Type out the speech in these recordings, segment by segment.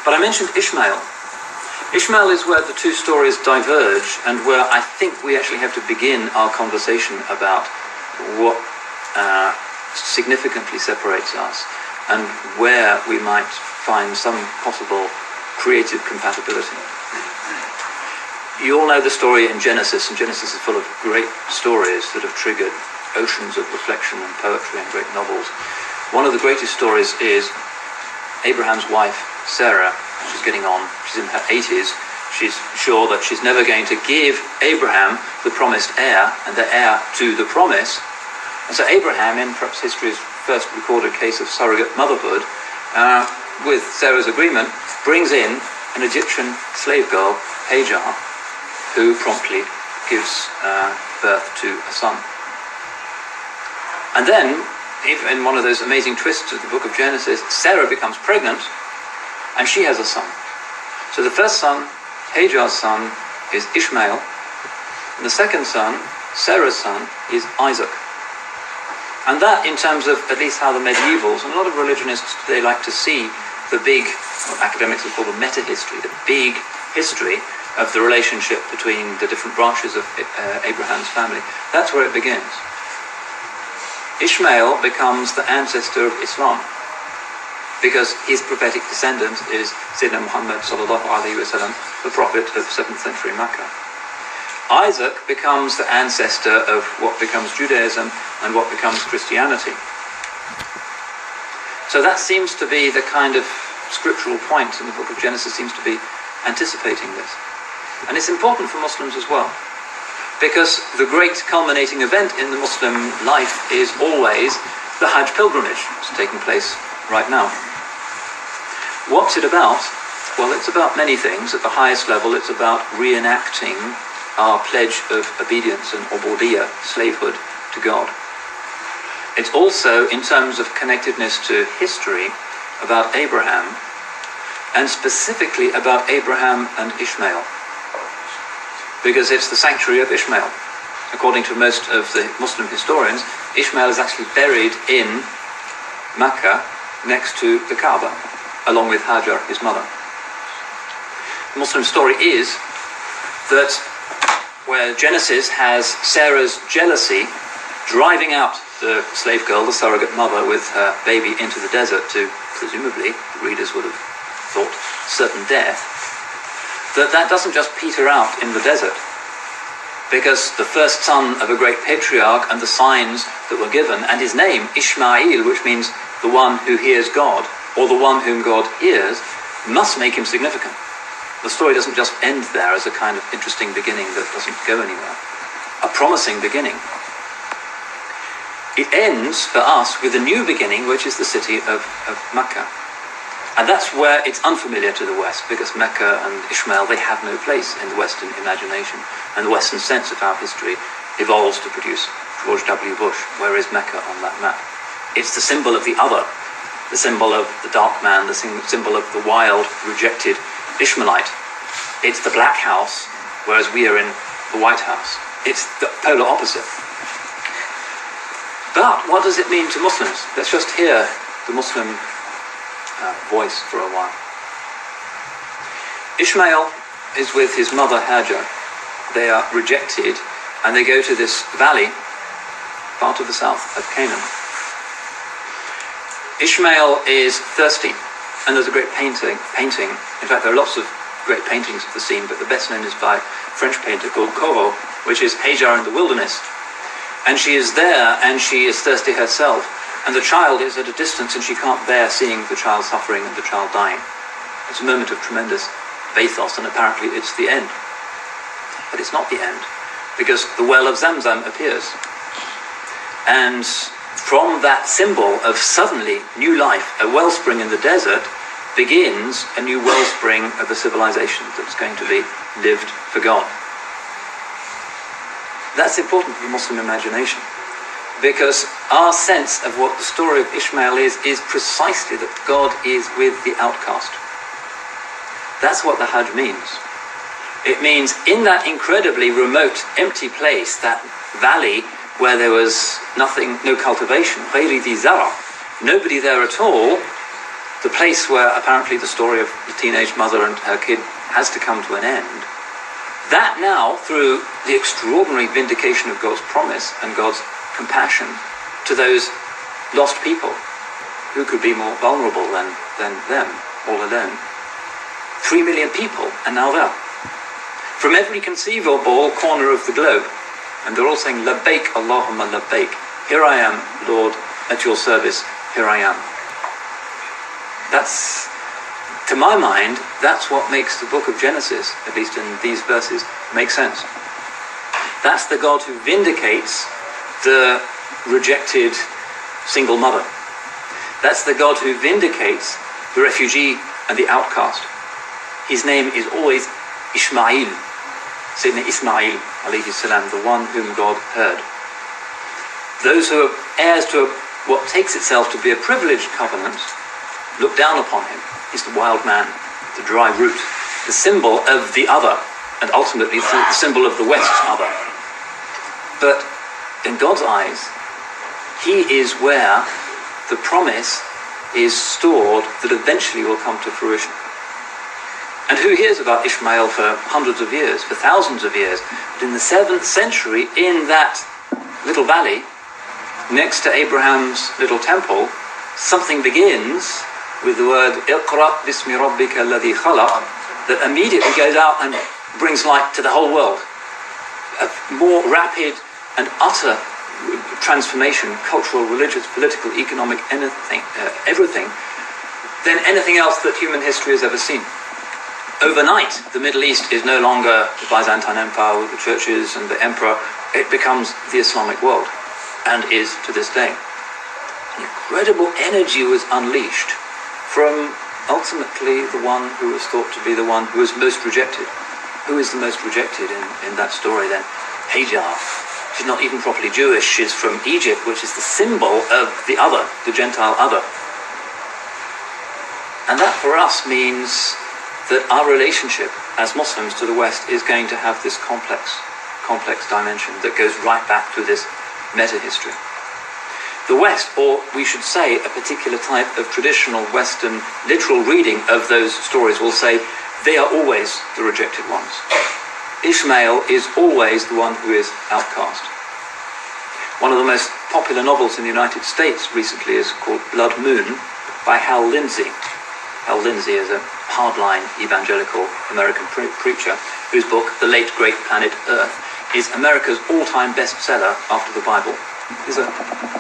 But I mentioned Ishmael. Ishmael is where the two stories diverge, and where I think we actually have to begin our conversation about what significantly separates us, and where we might find some possible creative compatibility. You all know the story in Genesis, and Genesis is full of great stories that have triggered oceans of reflection and poetry and great novels. One of the greatest stories is Abraham's wife, Sarah. She's getting on, she's in her 80s, she's sure that she's never going to give Abraham the promised heir, and the heir to the promise. And so Abraham, in perhaps history's first recorded case of surrogate motherhood, with Sarah's agreement, brings in an Egyptian slave girl, Hagar, who promptly gives birth to a son. And then, in one of those amazing twists of the book of Genesis, Sarah becomes pregnant, and she has a son. So the first son, Hagar's son, is Ishmael, and the second son, Sarah's son, is Isaac. And that, in terms of at least how the medievals, and a lot of religionists today like to see the big, what academics would call the meta-history, the big history of the relationship between the different branches of Abraham's family. That's where it begins. Ishmael becomes the ancestor of Islam, because his prophetic descendant is Sayyidina Muhammad sallallahu alaihi wasallam, the prophet of 7th century Makkah. Isaac becomes the ancestor of what becomes Judaism and what becomes Christianity. So that seems to be the kind of scriptural point, and the book of Genesis seems to be anticipating this. And it's important for Muslims as well, because the great culminating event in the Muslim life is always the Hajj pilgrimage. It's taking place right now. What's it about? Well, it's about many things. At the highest level, it's about reenacting our pledge of obedience and ubudiyya, slavehood to God. It's also, in terms of connectedness to history, about Abraham, and specifically about Abraham and Ishmael, because it's the sanctuary of Ishmael. According to most of the Muslim historians, Ishmael is actually buried in Mecca next to the Kaaba, along with Hagar, his mother. The Muslim story is that where Genesis has Sarah's jealousy driving out the slave girl, the surrogate mother, with her baby into the desert to, presumably, the readers would have thought, certain death, that doesn't just peter out in the desert, because the first son of a great patriarch and the signs that were given, and his name, Ishmael, which means the one who hears God, or the one whom God hears, must make him significant. The story doesn't just end there as a kind of interesting beginning that doesn't go anywhere. A promising beginning. It ends for us with a new beginning, which is the city of Mecca. And that's where it's unfamiliar to the West, because Mecca and Ishmael, they have no place in the Western imagination, and the Western sense of our history evolves to produce George W. Bush. Where is Mecca on that map? It's the symbol of the other, the symbol of the dark man, the symbol of the wild, rejected Ishmaelite. It's the black house, whereas we are in the White House. It's the polar opposite. But what does it mean to Muslims? Let's just hear the Muslim voice for a while. Ishmael is with his mother Hagar. They are rejected, and they go to this valley, part of the south of Canaan. Ishmael is thirsty, and there's a great painting. In fact, there are lots of great paintings of the scene, but the best known is by a French painter called Corot, which is Hagar in the wilderness. And she is there, and she is thirsty herself, and the child is at a distance, and she can't bear seeing the child suffering and the child dying. It's a moment of tremendous pathos, and apparently it's the end. But it's not the end, because the well of Zamzam appears. And from that symbol of suddenly new life, a wellspring in the desert, begins a new wellspring of a civilization that's going to be lived for God. That's important for the Muslim imagination, because our sense of what the story of Ishmael is precisely that God is with the outcast. That's what the Hajj means. It means in that incredibly remote, empty place, that valley where there was nothing, no cultivation, nobody there at all, the place where apparently the story of the teenage mother and her kid has to come to an end, that now, through the extraordinary vindication of God's promise and God's compassion to those lost people who could be more vulnerable than them, all alone. 3 million people, and now there. From every conceivable corner of the globe. And they're all saying, Labbaik Allahumma Labbaik. Here I am, Lord, at your service. Here I am. That's, to my mind, that's what makes the book of Genesis, at least in these verses, make sense. That's the God who vindicates the rejected single mother. That's the God who vindicates the refugee and the outcast. His name is always Ishmael, Sayyidina Ismail, alayhi salam, the one whom God heard. Those who are heirs to what takes itself to be a privileged covenant look down upon him. He's the wild man, the dry root, the symbol of the other, and ultimately the symbol of the West's other. But in God's eyes, he is where the promise is stored that eventually will come to fruition. And who hears about Ishmael for hundreds of years, for thousands of years? But in the 7th century, in that little valley, next to Abraham's little temple, something begins with the word Iqra bismi rabbika alladhi khalaq, that immediately goes out and brings light to the whole world. A more rapid and utter transformation, cultural, religious, political, economic, anything, everything, than anything else that human history has ever seen. Overnight, the Middle East is no longer the Byzantine Empire with the churches and the emperor. It becomes the Islamic world, and is to this day. An incredible energy was unleashed from ultimately the one who was thought to be the one who was most rejected. Who is the most rejected in that story then? Hagar. She's not even properly Jewish. She's from Egypt, which is the symbol of the other, the Gentile other. And that for us means that our relationship as Muslims to the West is going to have this complex dimension that goes right back to this meta-history. The West, or we should say a particular type of traditional Western literal reading of those stories, will say they are always the rejected ones. Ishmael is always the one who is outcast. One of the most popular novels in the United States recently is called Blood Moon by Hal Lindsey. Hal Lindsey is a hardline evangelical American preacher whose book, The Late Great Planet Earth, is America's all-time bestseller after the Bible. He's a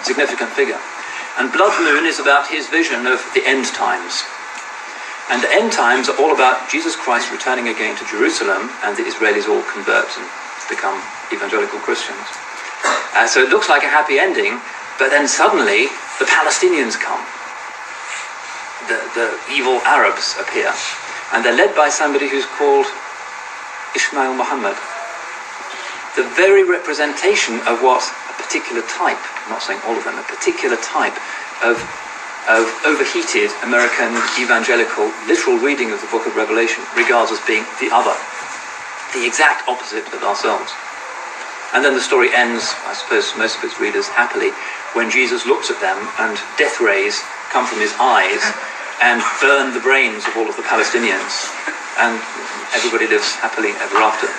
significant figure. And Blood Moon is about his vision of the end times. And the end times are all about Jesus Christ returning again to Jerusalem, and the Israelis all convert and become evangelical Christians. So it looks like a happy ending, but then suddenly the Palestinians come. The evil Arabs appear, and they're led by somebody who's called Ishmael Muhammad. The very representation of what a particular type, I'm not saying all of them, a particular type of overheated American evangelical literal reading of the book of Revelation regards as being the other, the exact opposite of ourselves. And then the story ends, I suppose most of its readers happily, when Jesus looks at them and death rays come from his eyes and burn the brains of all of the Palestinians, and everybody lives happily ever after.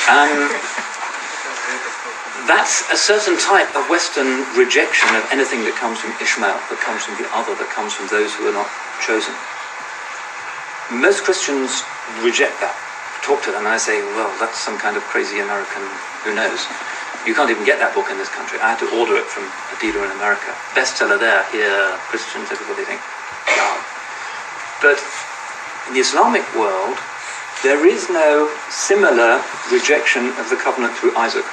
And that's a certain type of Western rejection of anything that comes from Ishmael, that comes from the other, that comes from those who are not chosen. Most Christians reject that. Talk to them and I say, well, that's some kind of crazy American, who knows. You can't even get that book in this country. I had to order it from a dealer in America. Bestseller there, here, Christians, everybody think, God. But in the Islamic world, there is no similar rejection of the covenant through Isaac.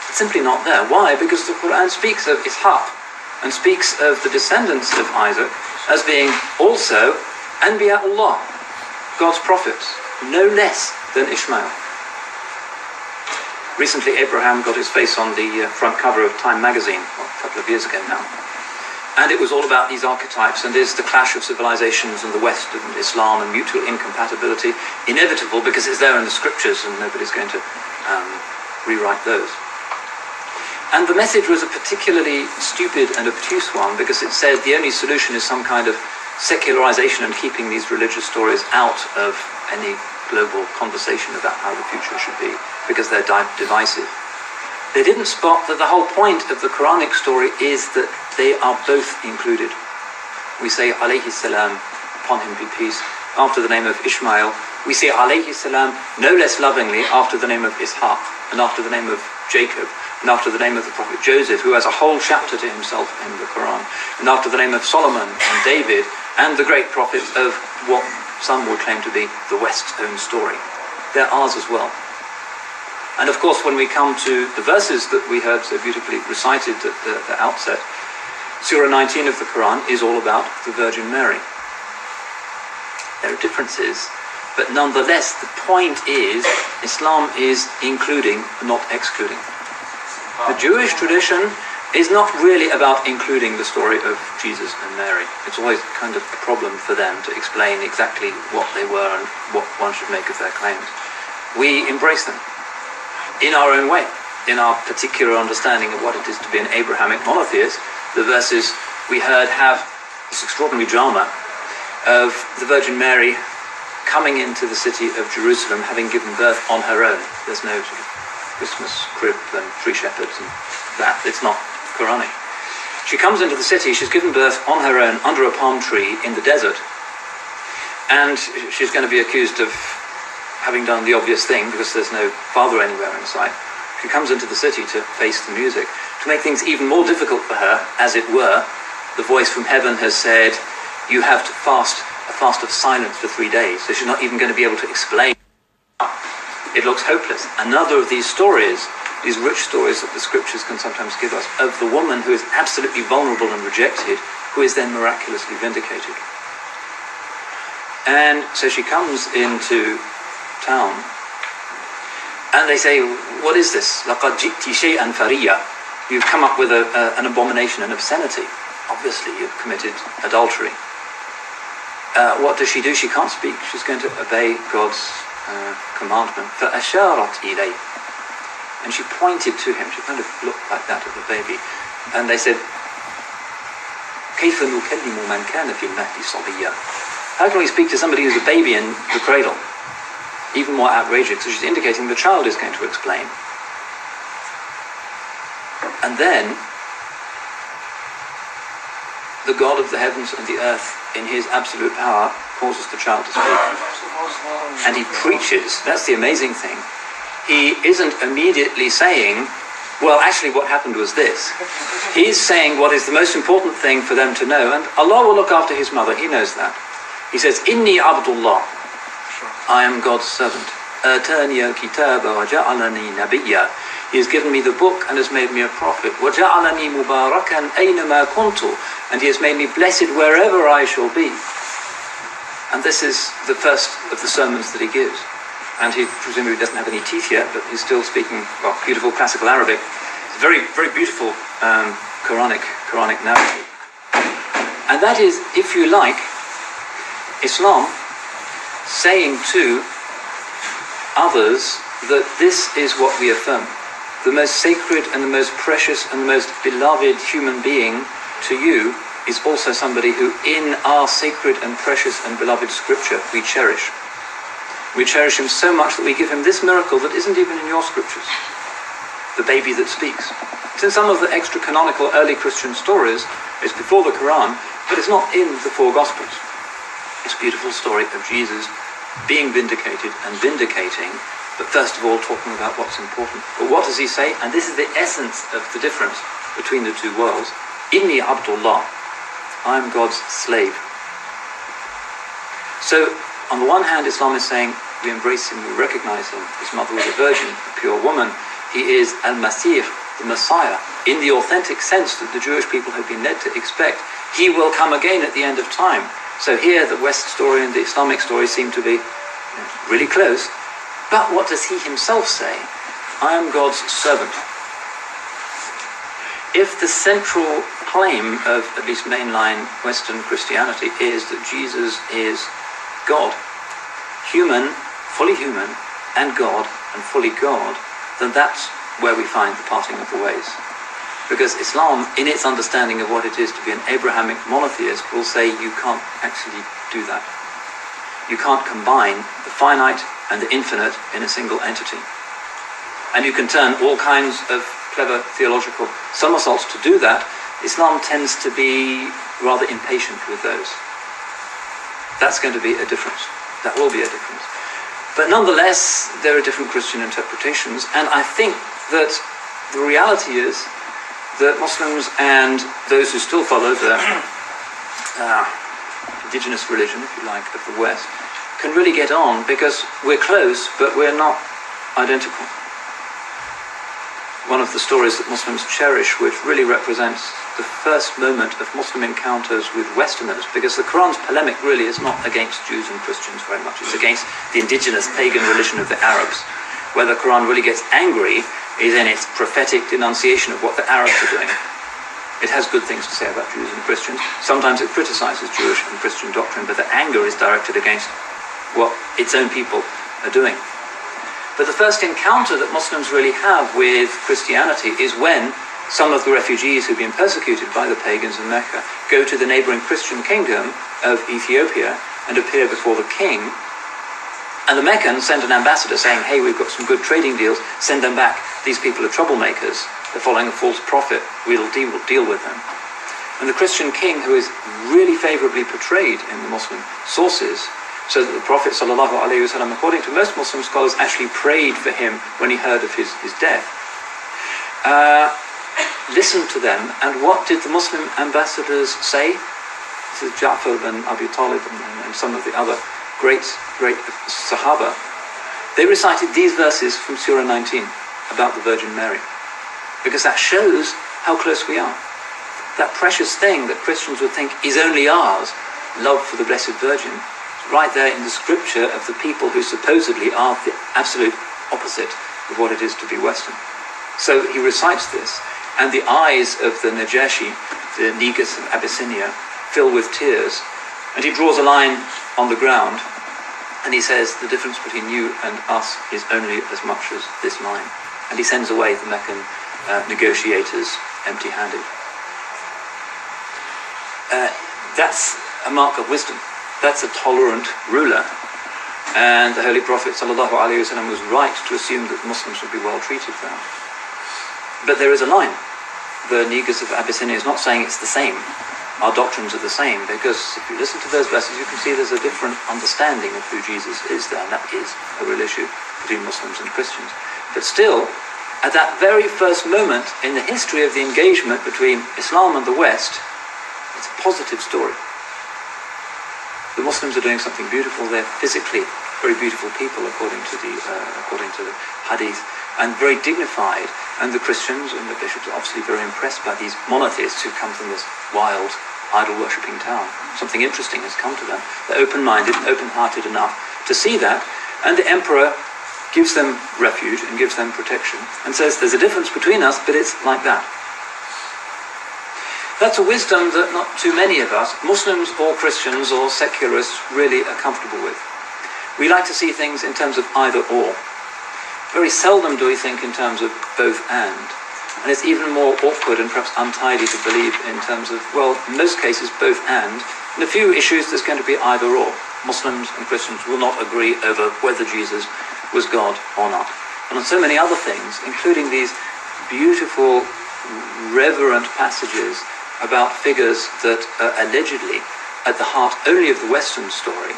It's simply not there. Why? Because the Quran speaks of Ishaq and speaks of the descendants of Isaac as being also Anbiya'ullah, God's prophets, no less than Ishmael. Recently, Abraham got his face on the front cover of Time magazine, a couple of years ago now. And it was all about these archetypes, and is the clash of civilizations and the West and Islam and mutual incompatibility inevitable because it's there in the scriptures and nobody's going to rewrite those. And the message was a particularly stupid and obtuse one, because it said the only solution is some kind of secularization and keeping these religious stories out of any global conversation about how the future should be, because they're divisive. They didn't spot that the whole point of the Quranic story is that they are both included. We say alayhi salam, upon him be peace, after the name of Ishmael. We say alayhi salam no less lovingly after the name of Ishaq, and after the name of Jacob, and after the name of the prophet Joseph, who has a whole chapter to himself in the Quran, and after the name of Solomon and David, and the great prophets of what some would claim to be the West's own story. They're ours as well. And of course, when we come to the verses that we heard so beautifully recited at the outset, Surah 19 of the Quran is all about the Virgin Mary. There are differences, but nonetheless, the point is, Islam is including, not excluding. The Jewish tradition is not really about including the story of Jesus and Mary. It's always kind of a problem for them to explain exactly what they were and what one should make of their claims. We embrace them in our own way, in our particular understanding of what it is to be an Abrahamic monotheist. The verses we heard have this extraordinary drama of the Virgin Mary coming into the city of Jerusalem, having given birth on her own. There's no sort of Christmas crib and three shepherds and that. It's not Quranic. She comes into the city, she's given birth on her own under a palm tree in the desert, and she's going to be accused of having done the obvious thing because there's no father anywhere in sight. She comes into the city to face the music. To make things even more difficult for her, as it were, the voice from heaven has said, you have to fast a fast of silence for 3 days. So she's not even going to be able to explain. It looks hopeless. Another of these stories, these rich stories that the scriptures can sometimes give us, of the woman who is absolutely vulnerable and rejected, who is then miraculously vindicated. And so she comes into town, and they say, what is this? لَقَدْ جِئْتِ شَيْئًا فَرِيًّا. You've come up with an abomination, an obscenity. Obviously, you've committed adultery. What does she do? She can't speak. She's going to obey God's commandment. فَأَشَارَتْ إِلَيْهِ. And she pointed to him. She kind of looked like that at the baby. And they said, كَيْفَ نُكَلِّمُ مَنْ كَانَ فِي الْمَهْدِ صَبِيًّا. How can we speak to somebody who's a baby in the cradle? Even more outrageous. So she's indicating the child is going to explain. And then, the God of the heavens and the earth, in his absolute power, causes the child to speak. And he preaches. That's the amazing thing. He isn't immediately saying, well, actually what happened was this. He's saying what is the most important thing for them to know, and Allah will look after his mother. He knows that. He says, Inni Abdullah. I am God's servant. Atani al-kitaba wa ja'alani nabiyya. He has given me the book and has made me a prophet. Wa ja'alani mubarakan aynama kuntu. And he has made me blessed wherever I shall be. And this is the first of the sermons that he gives. And he presumably doesn't have any teeth yet, but he's still speaking, well, beautiful classical Arabic. It's very, very beautiful Quranic narrative. And that is, if you like, Islam saying to others that this is what we affirm. The most sacred and the most precious and the most beloved human being to you is also somebody who in our sacred and precious and beloved scripture we cherish. We cherish him so much that we give him this miracle that isn't even in your scriptures. The baby that speaks. It's in some of the extra-canonical early Christian stories. It's before the Quran, but it's not in the four Gospels. It's a beautiful story of Jesus being vindicated and vindicating, but first of all talking about what's important. But what does he say? And this is the essence of the difference between the two worlds. Inni Abdullah. I am God's slave. So, on the one hand, Islam is saying, we embrace him, we recognize him. His mother was a virgin, a pure woman. He is Al-Masih, the Messiah, in the authentic sense that the Jewish people have been led to expect. He will come again at the end of time. So here, the West story and the Islamic story seem to be really close. But what does he himself say? I am God's servant. If the central claim of at least mainline Western Christianity is that Jesus is God, human, and fully God, then that's where we find the parting of the ways. Because Islam, in its understanding of what it is to be an Abrahamic monotheist, will say you can't actually do that. You can't combine the finite and the infinite in a single entity. And you can turn all kinds of clever theological somersaults to do that. Islam tends to be rather impatient with those. That's going to be a difference. That will be a difference. But nonetheless, there are different Christian interpretations, and I think that the reality is that Muslims and those who still follow the indigenous religion, if you like, of the West, can really get on because we're close, but we're not identical. One of the stories that Muslims cherish, which really represents the first moment of Muslim encounters with Westerners, because the Quran's polemic really is not against Jews and Christians very much, it's against the indigenous pagan religion of the Arabs. Where the Quran really gets angry is in its prophetic denunciation of what the Arabs are doing. It has good things to say about Jews and Christians. Sometimes it criticizes Jewish and Christian doctrine, but the anger is directed against what its own people are doing. But the first encounter that Muslims really have with Christianity is when some of the refugees who've been persecuted by the pagans in Mecca go to the neighboring Christian kingdom of Ethiopia and appear before the king. And the Meccans send an ambassador saying, hey, we've got some good trading deals, send them back. These people are troublemakers. They're following a false prophet. We'll deal with them. And the Christian king, who is really favorably portrayed in the Muslim sources, so that the Prophet ﷺ, according to most Muslim scholars, actually prayed for him when he heard of his death. Listened to them, and what did the Muslim ambassadors say? This is Ja'far bin Abi Talib and some of the other great Sahaba. They recited these verses from Surah 19 about the Virgin Mary, because that shows how close we are. That precious thing that Christians would think is only ours, love for the Blessed Virgin, right there in the scripture of the people who supposedly are the absolute opposite of what it is to be Western. So he recites this, and the eyes of the Najashi, the Negus of Abyssinia, fill with tears, and he draws a line on the ground, and he says, the difference between you and us is only as much as this line. And he sends away the Meccan negotiators empty-handed. That's a mark of wisdom. That's a tolerant ruler. And the Holy Prophet ﷺ was right to assume that Muslims would be well treated there. But there is a line. The Negus of Abyssinia is not saying it's the same. Our doctrines are the same, because if you listen to those verses, you can see there's a different understanding of who Jesus is there, and that is a real issue between Muslims and Christians. But still, at that very first moment in the history of the engagement between Islam and the West, it's a positive story. The Muslims are doing something beautiful. They're physically very beautiful people, according to the Hadith, and very dignified. And the Christians and the bishops are obviously very impressed by these monotheists who've come from this wild, idol-worshipping town. Something interesting has come to them. They're open-minded, open-hearted enough to see that, and the emperor gives them refuge and gives them protection, and says there's a difference between us, but it's like that. That's a wisdom that not too many of us, Muslims or Christians or secularists, really are comfortable with. We like to see things in terms of either or. Very seldom do we think in terms of both and. And it's even more awkward and perhaps untidy to believe in terms of, well, in most cases, both and. In a few issues, there's going to be either or. Muslims and Christians will not agree over whether Jesus was God or not. And on so many other things, including these beautiful, reverent passages about figures that are allegedly at the heart only of the Western story,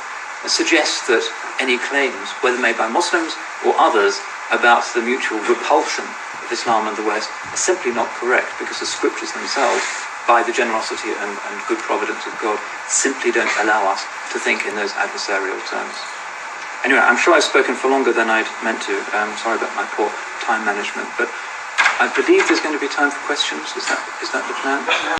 suggests that any claims, whether made by Muslims or others, about the mutual repulsion of Islam and the West are simply not correct, because the scriptures themselves, by the generosity and good providence of God, simply don't allow us to think in those adversarial terms. Anyway, I'm sure I've spoken for longer than I'd meant to. Sorry about my poor time management, but I believe there's going to be time for questions. Is that the plan?